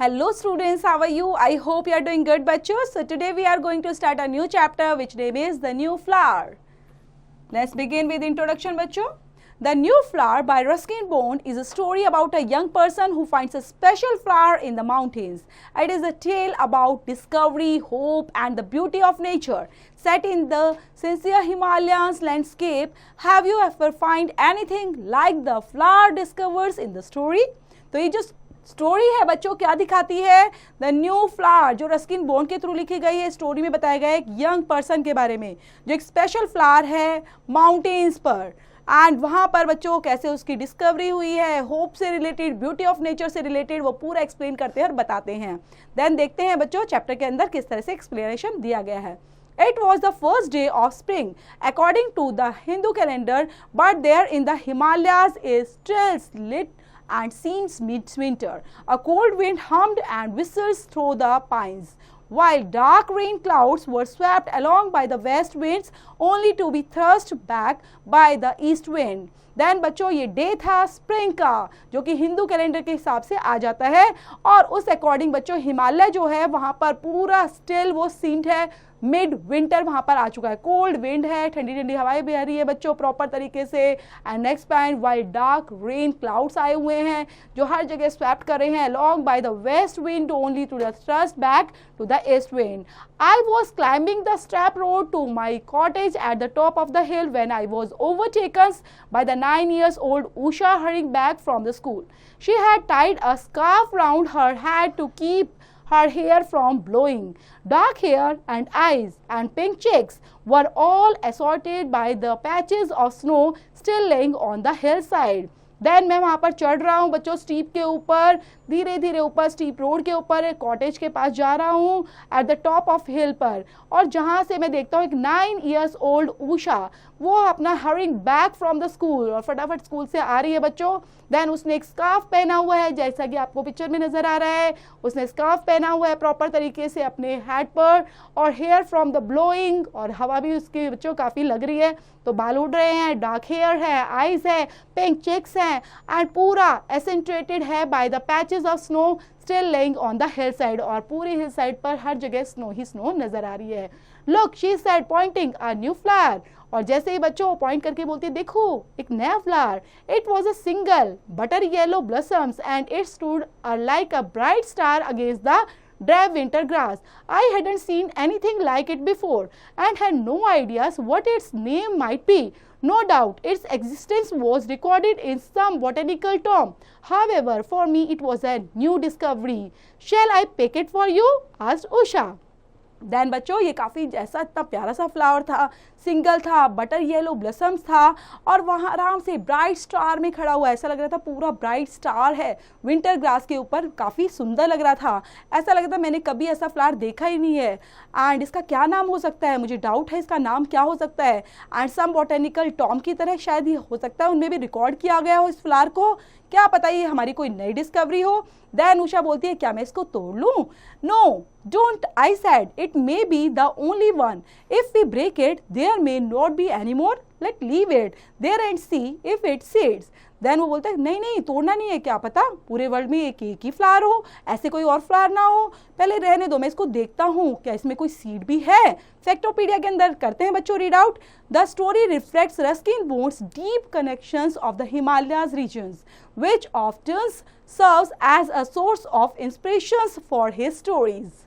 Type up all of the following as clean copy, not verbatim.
Hello students, how are you? I hope you are doing good bachcho. So today we are going to start a new chapter which name is The New Flower. Let's begin with introduction bachcho. The New Flower by Ruskin Bond is a story about a young person who finds a special flower in the mountains. It is a tale about discovery, hope and the beauty of nature set in the sincere Himalayas landscape. Have you ever find anything like the flower discovers in the story? तो ये जो story है बच्चों क्या दिखाती है? The new flower जो Ruskin bond के थ्रू लिखी गई है। स्टोरी में बताया गया है एक यंग पर्सन के बारे में जो एक स्पेशल फ्लावर है माउंटेन्स पर, एंड वहाँ पर बच्चों कैसे उसकी डिस्कवरी हुई है, होप से रिलेटेड, ब्यूटी ऑफ नेचर से रिलेटेड, वो पूरा एक्सप्लेन करते हैं और बताते हैं। देन देखते हैं बच्चों चैप्टर के अंदर किस तरह से एक्सप्लेनेशन दिया गया है। It was the first day of spring according to the Hindu calendar, but there in the Himalayas is still lit and seems mid-winter. A cold wind hummed and whistled through the pines, while dark rain clouds were swept along by the west winds, only to be thrust back by the east wind. Then बच्चों ये day था spring का जो कि Hindu calendar के हिसाब से आ जाता है, और उस अकॉर्डिंग बच्चों हिमालय जो है वहाँ पर पूरा स्टिल वो सीन्ड है, मिड विंटर वहाँ पर आ चुका है, कोल्ड विंड है, ठंडी ठंडी हवाएं बह रही है बच्चों प्रॉपर तरीके से। And next point while dark rain clouds आए हुए हैं जो हर जगह स्वैप्ट कर रहे हैं along by the west wind only to the thrust back to the east wind. I was climbing the steep road to my cottage at the top of the hill when I was overtaken by the 9-year-old Usha hurrying back from the school. She had tied a scarf round her head to keep her hair from blowing. Dark hair and eyes and pink cheeks were all assorted by the patches of snow still laying on the hillside. Then मैं वहाँ पर चढ़ रहा हूँ बच्चों steep के ऊपर, धीरे धीरे ऊपर स्टीप रोड के ऊपर एक कॉटेज के पास जा रहा हूँ एट द टॉप ऑफ हिल पर, और जहाँ से मैं देखता हूँ एक 9 years old उषा वो अपना hurrying back from the school और फटाफट स्कूल से आ रही है बच्चों. देन उसने एक स्कार्फ पहना हुआ है जैसा कि आपको पिक्चर में नजर आ रहा है, उसने स्कार्फ पहना हुआ है प्रॉपर तरीके से अपने हेड पर, और हेयर फ्रॉम द ब्लोइंग, और हवा भी उसके बच्चों काफ़ी लग रही है तो बाल उड़ रहे हैं, डार्क हेयर है, आईज है, पिंक चेक्स हैं, एंड पूरा एसेंट्रेटेड है by the patches of snow still laying on the hill side, और पूरी हिल साइड पर हर जगह स्नो ही स्नो नजर आ रही है. Look she said pointing a new flower, और जैसे ही बच्चों पॉइंट करके बोलती है देखो एक नया flower. It was a single butter yellow blossoms and it stood like a bright star against the dry winter grass. I hadn't seen anything like it before and had no ideas what its name might be. No doubt its existence was recorded in some botanical tome. However, for me it was a new discovery. Shall I pick it for you? Asked Usha. Then बच्चों ये काफ़ी ऐसा इतना प्यारा सा flower था, single था, butter yellow blossoms था, और वहाँ आराम से ब्राइट स्टार में खड़ा हुआ, ऐसा लग रहा था पूरा ब्राइट स्टार है विंटर ग्रास के ऊपर, काफ़ी सुंदर लग रहा था. ऐसा लग रहा था मैंने कभी ऐसा फ्लावर देखा ही नहीं है, एंड इसका क्या नाम हो सकता है, मुझे डाउट है इसका नाम क्या हो सकता है. एंड सम बॉटेनिकल टॉम की तरह शायद ये हो सकता है उनमें भी रिकॉर्ड किया गया हो इस फ्लावर को, क्या पता ये हमारी कोई नई डिस्कवरी हो. देन उषा बोलती है क्या मैं इसको तोड़ लूँ? No don't I said, it may be the only one. If we break it there may not be any more, let leave it there and see if it seeds. Then वो बोलता है नहीं नहीं तोड़ना नहीं है, क्या पता पूरे वर्ल्ड में एक ही फ्लावर हो, ऐसे कोई और फ्लावर ना हो, पहले रहने दो मैं इसको देखता हूँ क्या इसमें कोई सीड भी है. फैक्टोपीडिया के अंदर करते हैं बच्चों read out. The story reflects Ruskin Bond's deep connections of the Himalayas regions which often serves as a source of inspirations for his stories.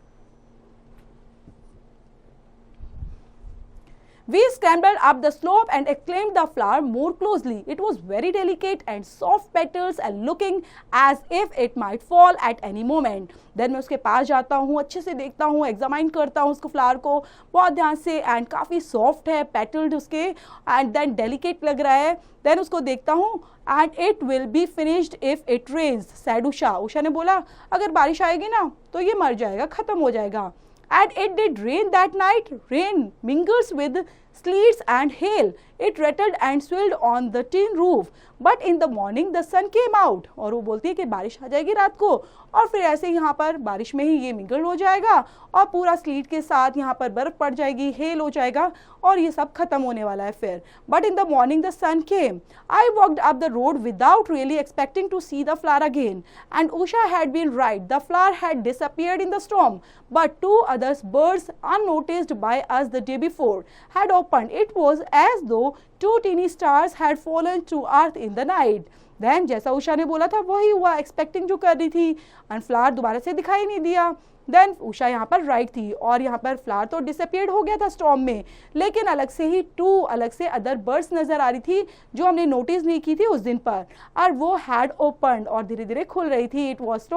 We scrambled up the slope and examined the flower more closely. It was very delicate and soft petals and looking as if it might fall at any moment. Then मैं उसके पास जाता हूँ, अच्छे से देखता हूँ, examine करता हूँ उसको फ्लावर को बहुत ध्यान से, एंड काफ़ी सॉफ्ट है पेटल्ड उसके, एंड देन डेलिकेट लग रहा है. देन उसको देखता हूँ and it will be finished if it rains said Usha. Usha ने बोला अगर बारिश आएगी ना तो ये मर जाएगा, खत्म हो जाएगा. And it did rain that night. Rain mingles with sleets and hail. It rattled and swirled on the tin roof. But in the morning the sun came out. और वो बोलती है कि बारिश आ जाएगी रात को और फिर ऐसे यहाँ पर बारिश में ही ये मिंगल हो जाएगा और पूरा स्लीट के साथ यहाँ पर बर्फ पड़ जाएगी, हेल हो जाएगा और ये सब खत्म होने वाला है फिर. But in the morning the sun came. I walked up the road without really expecting to see the flower again. And Usha had been right. The flower had disappeared in the storm. But two other birds, unnoticed by us the day before, had opened. It was as though two teeny stars had fallen to earth in the night. Then जैसा उषा ने बोला था वही हुआ, expecting जो कर रही थी, एंड फ्लावर दोबारा से दिखाई नहीं दिया. देन उषा यहाँ पर राइट थी और यहाँ पर फ्लावर तो डिसअपियर्ड हो गया था स्टॉर्म में, लेकिन अलग से ही अलग से अदर बर्ड्स नजर आ रही थी जो हमने नोटिस नहीं की थी उस दिन पर, और वो हैड ओपन्ड और धीरे धीरे खुल रही थी. It was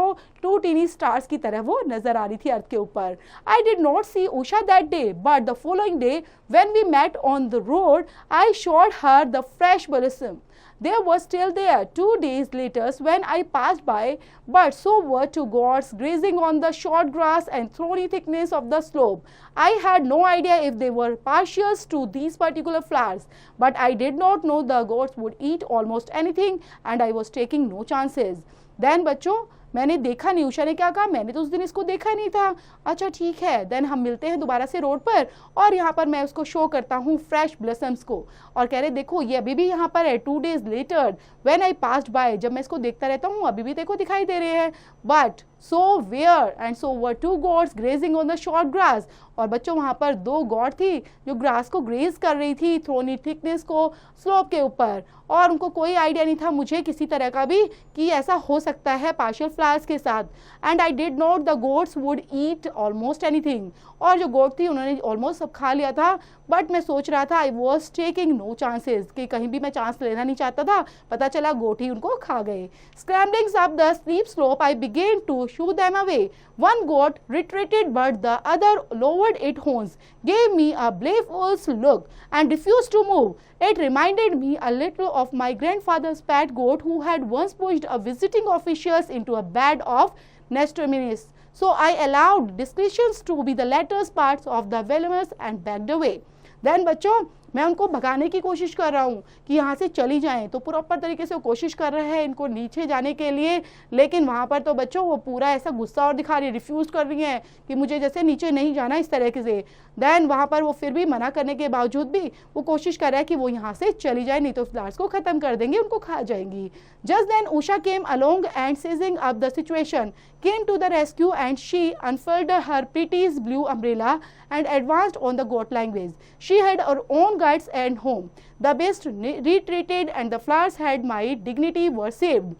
two tiny stars की तरह वो नजर आ रही थी अर्थ के ऊपर. I did not see Usha that day, but the following day when we met on the road I showed her the fresh blossom. They were still there 2 days later when I passed by, but so were two goats grazing on the short grass and thorny thickness of the slope. I had no idea if they were partials to these particular flowers, but I did not know the goats would eat almost anything and I was taking no chances. Then बच्चों मैंने देखा नहीं, उषा ने क्या कहा, मैंने तो उस दिन इसको देखा नहीं था. अच्छा ठीक है, देन हम मिलते हैं दोबारा से रोड पर और यहाँ पर मैं उसको शो करता हूँ फ्रेश ब्लसम्स को और कह रहे देखो ये अभी भी यहाँ पर है. 2 days later when I passed by, जब मैं इसको देखता रहता हूँ अभी भी देखो दिखाई दे रहे हैं. But so where and so were 2 goats grazing on the short grass. और बच्चों वहाँ पर 2 गॉड थी जो ग्रास को ग्रेज कर रही थी, थ्रोनी थिकनेस को स्लोप के ऊपर, और उनको कोई आइडिया नहीं था मुझे किसी तरह का भी कि ऐसा हो सकता है पार्शियल फ्लावर्स के साथ. And I did not the goats would eat almost anything. और जो गोट थी उन्होंने ऑलमोस्ट सब खा लिया था, बट मैं सोच रहा था I was taking no chances कि कहीं भी मैं चांस लेना नहीं चाहता था. पता चला गोट ही उनको खा गए. Scrambling up the steep slope I began to shoo them away. One goat retreated, but the other lowered its horns, gave me a baleful look, and refused to move. It reminded me a little of my grandfather's pet goat who had once pushed a visiting officials into a bed of Nestorminus. So I allowed discretions to be the latter parts of the venomous and backed away. Then बच्चों मैं उनको भगाने की कोशिश कर रहा हूँ कि यहाँ से चली जाएं, तो प्रॉपर तरीके से वो कोशिश कर रहे हैं इनको नीचे जाने के लिए, लेकिन वहाँ पर तो बच्चों वो पूरा ऐसा गुस्सा और दिखा रही है, रिफ्यूज कर रही हैं कि मुझे जैसे नीचे नहीं जाना इस तरीके से. देन वहाँ पर वो फिर भी मना करने के बावजूद भी वो कोशिश कर रहा है कि वो यहाँ से चली जाए, नहीं तो फ्लावर्स को ख़त्म कर देंगे, उनको खा जाएंगी. Just then Usha came along and seizing up the situation came to the rescue, and she unfurled her prettiest blue umbrella and advanced on the goat language. She had her own guides and home. The beast retreated and the flowers had my dignity were saved.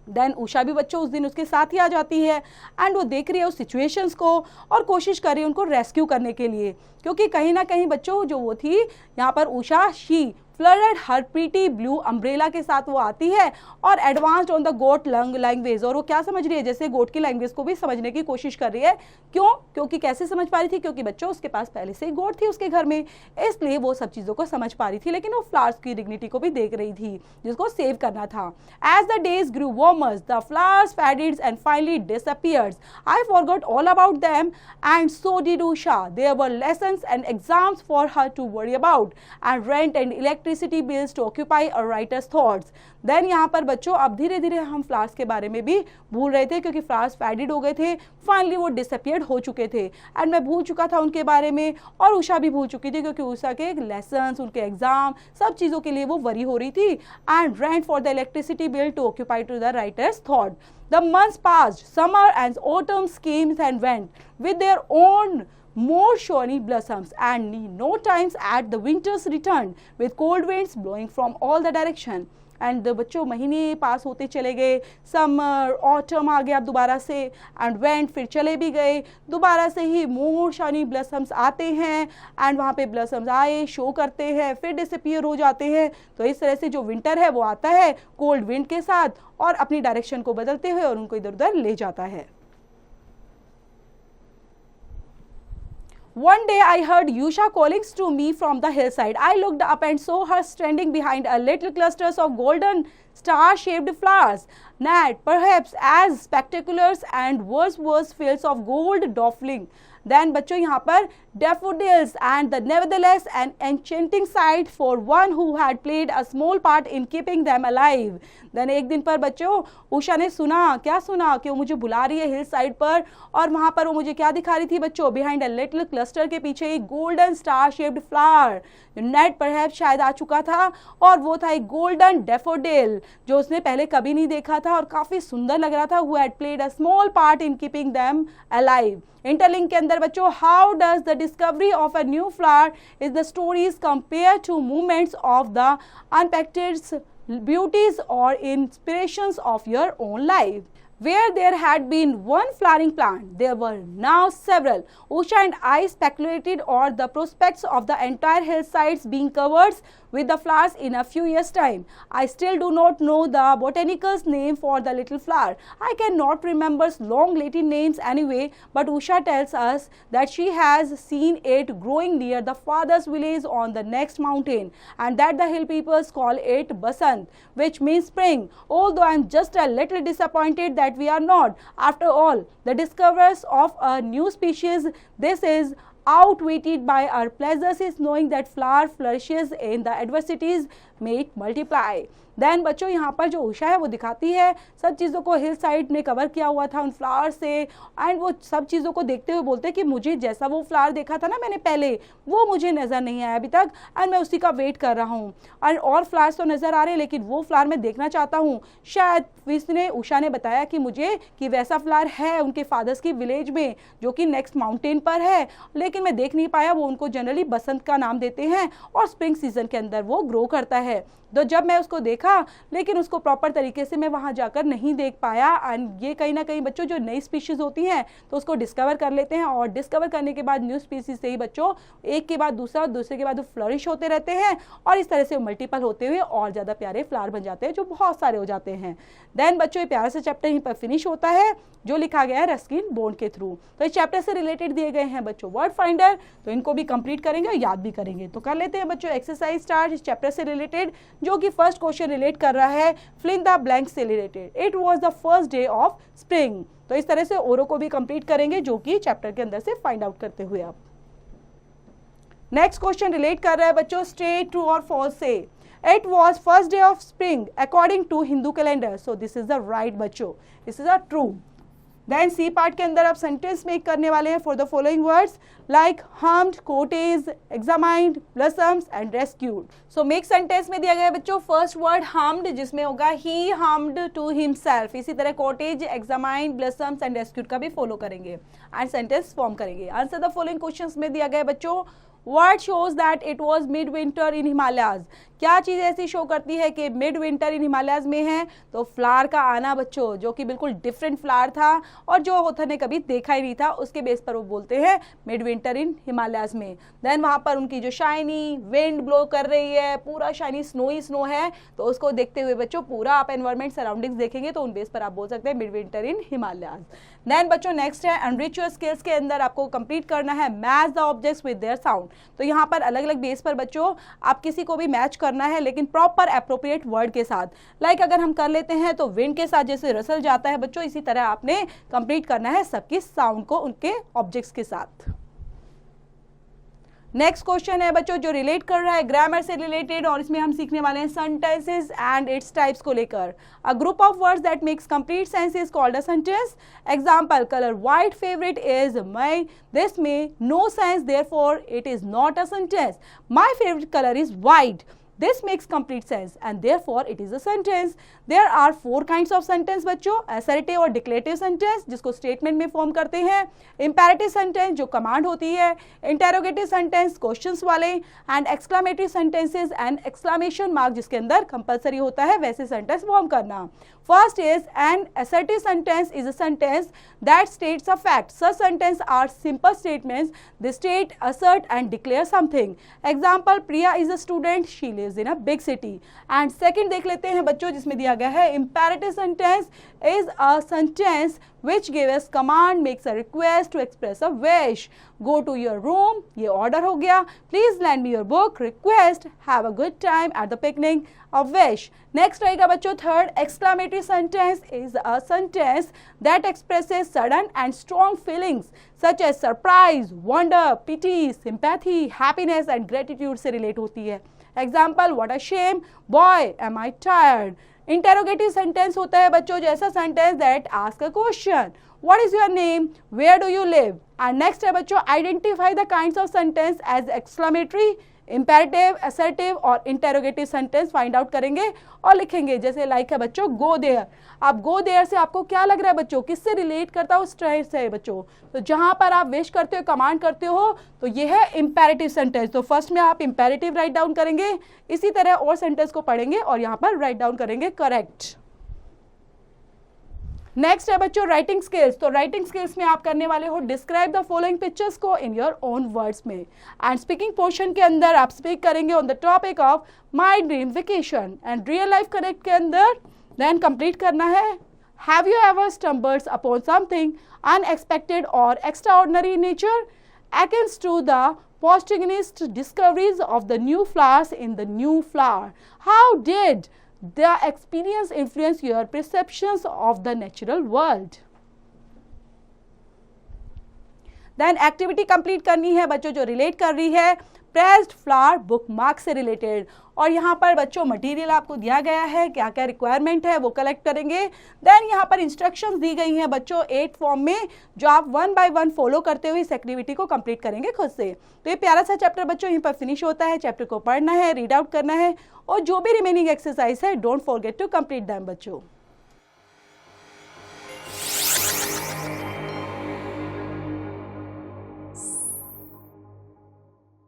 Then Usha भी बच्चों उस दिन उसके साथ ही आ जाती है and वो देख रही है उस सिचुएशंस को और कोशिश कर रही है उनको रेस्क्यू करने के लिए, क्योंकि कहीं ना कहीं बच्चों जो वो थी यहाँ पर Usha she flooded her pretty blue umbrella के साथ वो आती है और advanced on the goat language. और वो क्या समझ रही है, जैसे गोट की लैंग्वेज को भी समझने की कोशिश कर रही है. क्यों? क्योंकि कैसे समझ पा रही थी, क्योंकि बच्चों उसके पास पहले से ही गोट थी उसके घर में, इसलिए वो सब चीज़ों को समझ पा रही थी. लेकिन वो फ्लावर्स की डिग्निटी को भी देख रही थी जिसको सेव करना था. As the days grew warmer the flowers faded and finally disappeared. I forgot all about them and so did Usha. There were lessons and exams for her to worry about and rent and electricity bills to occupy a writer's thoughts. Then यहाँ पर बच्चों अब धीरे धीरे हम flowers के बारे में भी भूल रहे थे, क्योंकि फ्लावर्स फेडेड हो गए थे, फाइनली वो डिसअपियर्ड हो चुके थे एंड मैं भूल चुका था उनके बारे में और उषा भी भूल चुकी थी, क्योंकि उषा के लेसन्स, उनके एग्जाम, सब चीज़ों के लिए वो वरी हो रही थी. And rent for the electricity bill to occupy to the writer's thought. The months passed, summer and autumn came and went with their own more showy blossoms, and no times at the winters returned with cold winds blowing from all the direction. And बच्चों महीने पास होते चले गए, summer autumn आ गया अब दोबारा से, and went फिर चले भी गए, दोबारा से ही मोर शानी ब्लसम्स आते हैं एंड वहाँ पे ब्लसम्स आए, शो करते हैं, फिर डिसअपियर हो जाते हैं. तो इस तरह से जो विंटर है वो आता है कोल्ड विंड के साथ और अपनी डायरेक्शन को बदलते हुए और उनको इधर उधर ले जाता है. One day I heard Usha calling to me from the hillside. I looked up and saw her standing behind a little clusters of golden star-shaped flowers, not perhaps as spectacular and worse fields of gold doffling. Then बच्चों यहाँ पर daffodils, and the nevertheless an enchanting sight for one who had played a small part in keeping them alive. Then एक दिन पर बच्चों उषा ने सुना, क्या सुना, कि वो मुझे बुला रही है हिल साइड पर, और वहां पर वो मुझे क्या दिखा रही थी बच्चों, बिहाइंड अ लिटिल क्लस्टर के पीछे एक golden star shaped flower. Net पर शायद आ चुका था, और वो था एक गोल्डन डेफोडिल जो उसने पहले कभी नहीं देखा था और काफी सुंदर लग रहा था. who had played a small part in keeping them alive. Interlink के अंदर बच्चों, how does the discovery of a new flower is the stories compare to movements of the unexpected beauties or inspirations of your own life. Where there had been one flowering plant, there were now several. Usha and I speculated on the prospects of the entire hillsides being covered with the flowers in a few years' time. I still do not know the botanical name for the little flower. I cannot remember long Latin names anyway, but Usha tells us that she has seen it growing near the farthest village on the next mountain, and that the hill peoples call it Basant, which means spring. Although I am just a little disappointed that we are not, after all, the discoverers of a new species. This is outweighed by our pleasures is knowing that flower flourishes in the adversities may it multiply. Then बच्चों यहाँ पर जो उषा है वो दिखाती है सब चीज़ों को हिल साइड में कवर किया हुआ था उन फ्लावर से, एंड वो सब चीज़ों को देखते हुए बोलते हैं कि मुझे जैसा वो फ्लावर देखा था ना मैंने पहले, वो मुझे नज़र नहीं आया अभी तक, एंड मैं उसी का वेट कर रहा हूँ. और फ्लावर्स तो नज़र आ रहे हैं लेकिन वो फ्लावर मैं देखना चाहता हूँ. शायद उषा ने बताया कि मुझे कि वैसा फ्लावर है उनके फादर्स की विलेज में जो कि नेक्स्ट माउंटेन पर है, लेकिन मैं देख नहीं पाया. वो उनको जनरली बसंत का नाम देते हैं और स्प्रिंग सीजन के अंदर वो ग्रो करता है. तो जब मैं उसको देखा लेकिन उसको प्रॉपर तरीके से मैं वहाँ जाकर नहीं देख पाया. एंड ये कहीं ना कहीं बच्चों जो नई स्पीशीज़ होती हैं तो उसको डिस्कवर कर लेते हैं, और डिस्कवर करने के बाद न्यू स्पीशीज़ से ही बच्चों एक के बाद दूसरा, दूसरे के बाद वो फ्लरिश होते रहते हैं, और इस तरह से मल्टीपल होते हुए और ज़्यादा प्यारे फ्लावर बन जाते हैं जो बहुत सारे हो जाते हैं. देन बच्चों ये प्यारा सा चैप्टर यहीं पर फिनिश होता है जो लिखा गया है रस्किन बॉन्ड के थ्रू. तो इस चैप्टर से रिलेटेड दिए गए हैं बच्चों वर्ड फाइंडर, तो इनको भी कंप्लीट करेंगे और याद भी करेंगे. तो कर लेते हैं बच्चों एक्सरसाइज स्टार्ट इस चैप्टर से रिलेटेड, जो कि फर्स्ट क्वेश्चन रिलेट कर रहा है फिल इन द ब्लैंक से related. It was the first day of spring. तो इस तरह से ओरो को भी कंप्लीट करेंगे जो कि चैप्टर के अंदर से फाइंड आउट करते हुए. अब नेक्स्ट क्वेश्चन रिलेट कर रहा है बच्चों स्ट्रेट ट्रू और फॉल्स से. It was first day of spring according to Hindu calendar. So this is the right बच्चों. This is a true. Then C part के अंदर आप सेंटेंस मेक करने वाले हैं for the following words like harmed, cottage, examined, blossoms and rescued. So make sentence में दिया गया है बच्चों फर्स्ट वर्ड harmed जिसमें होगा he harmed to himself. इसी तरह cottage, examined, blossoms and rescued का भी फॉलो करेंगे एंड सेंटेंस फॉर्म करेंगे. आंसर द फॉलोइंग क्वेश्चंस में दिया गया है बच्चों What shows that it was midwinter in Himalayas? क्या चीज़ ऐसी शो करती है कि मिड विंटर इन हिमालयाज में है? तो फ्लावर का आना बच्चों जो कि बिल्कुल डिफरेंट फ्लावर था और जो ऑथर ने कभी देखा ही नहीं था, उसके बेस पर वो बोलते हैं मिड विंटर इन हिमालयाज में. देन वहाँ पर उनकी जो शाइनी विंड ब्लो कर रही है, पूरा शाइनी स्नो है, तो उसको देखते हुए बच्चों पूरा आप एनवायरमेंट सराउंडिंग्स देखेंगे तो उन बेस पर आप बोल सकते हैं mid winter in Himalayas. Then बच्चों नेक्स्ट है एनरिच योर स्किल्स के अंदर आपको कंप्लीट करना है match the objects with their sound. तो यहाँ पर अलग अलग बेस पर बच्चों आप किसी को भी मैच करना है लेकिन प्रॉपर एप्रोप्रिएट वर्ड के साथ. लाइक अगर हम कर लेते हैं तो विंड के साथ जैसे रसल जाता है बच्चों, इसी तरह आपने कंप्लीट करना है सबकी साउंड को उनके ऑब्जेक्ट्स के साथ. नेक्स्ट क्वेश्चन है बच्चों जो रिलेट कर रहा है ग्रामर से रिलेटेड, और इसमें हम सीखने वाले हैं सेंटेंसेस एंड इट्स टाइप्स को लेकर. A group of words that makes complete sense is called a sentence. Example colour white favourite is my. This में no sense therefore it is not a sentence. My favourite colour is white. This makes complete sense and therefore it is a sentence. There are 4 kinds of sentence बच्चों. assertive और declarative sentence जिसको statement में form करते हैं, imperative sentence जो command होती है, interrogative sentence questions वाले, and exclamatory sentences and exclamation mark जिसके अंदर compulsory होता है वैसे sentence form करना. First is an assertive sentence is a sentence that states a fact. Such sentences are simple statements. They state, assert and declare something. Example, Priya is a student. She lives lives in a big city. And second देख लेते हैं बच्चों, जिसमें दिया गया है imperative sentence is a sentence which gave us command, makes a request to express a wish. Go to your room, ये order हो गया. Please lend me your book, request, have a good time at the picnic, a wish. Next रहेगा बच्चों third, exclamatory sentence is a sentence that expresses sudden and strong feelings such as surprise, wonder, pity, sympathy, happiness and gratitude से relate होती है. Example, what a shame, boy, am I tired. Interrogative sentence होता है बच्चों जैसा sentence that ask a question, what is your name, where do you live. And next है बच्चों, identify the kinds of sentence as exclamatory, imperative, assertive और interrogative sentence find out करेंगे और लिखेंगे. जैसे लाइक है बच्चों गो देयर. आप गो देयर से आपको क्या लग रहा है बच्चों, किससे रिलेट करता है, उस तरह से है बच्चों. तो जहां पर आप विश करते हो, कमांड करते हो, तो ये है इंपेरेटिव सेंटेंस. तो फर्स्ट में आप इंपेरेटिव राइट डाउन करेंगे, इसी तरह और सेंटेंस को पढ़ेंगे और यहाँ पर राइट डाउन करेंगे करेक्ट. नेक्स्ट है बच्चों राइटिंग स्किल्स. तो राइटिंग स्किल्स में आप करने वाले हो डिस्क्राइब द फॉलोइंग पिक्चर्स को इन योर ओन वर्ड्स में. एंड स्पीकिंग पोर्शन के अंदर आप स्पीक करेंगे on the topic of my dream vacation. And real life connect के अंदर देन कंप्लीट करना है have you ever stumbled upon something unexpected और extraordinary in nature against to the posthumous discoveries of the new flowers in the new flower. How did the experience influence your perceptions of the natural world? Then activity complete करनी है बच्चों जो relate कर रही है pressed flower book mark से related. और यहाँ पर बच्चों मटेरियल आपको दिया गया है, क्या क्या रिक्वायरमेंट है वो कलेक्ट करेंगे. देन यहाँ पर इंस्ट्रक्शंस दी गई हैं बच्चों 8 फॉर्म में, जो आप 1 बाय 1 फॉलो करते हुए इस एक्टिविटी को कंप्लीट करेंगे खुद से. तो ये प्यारा सा चैप्टर बच्चों यहीं पर फिनिश होता है. चैप्टर को पढ़ना है, रीड आउट करना है और जो भी रिमेनिंग एक्सरसाइज है don't forget to complete them बच्चों.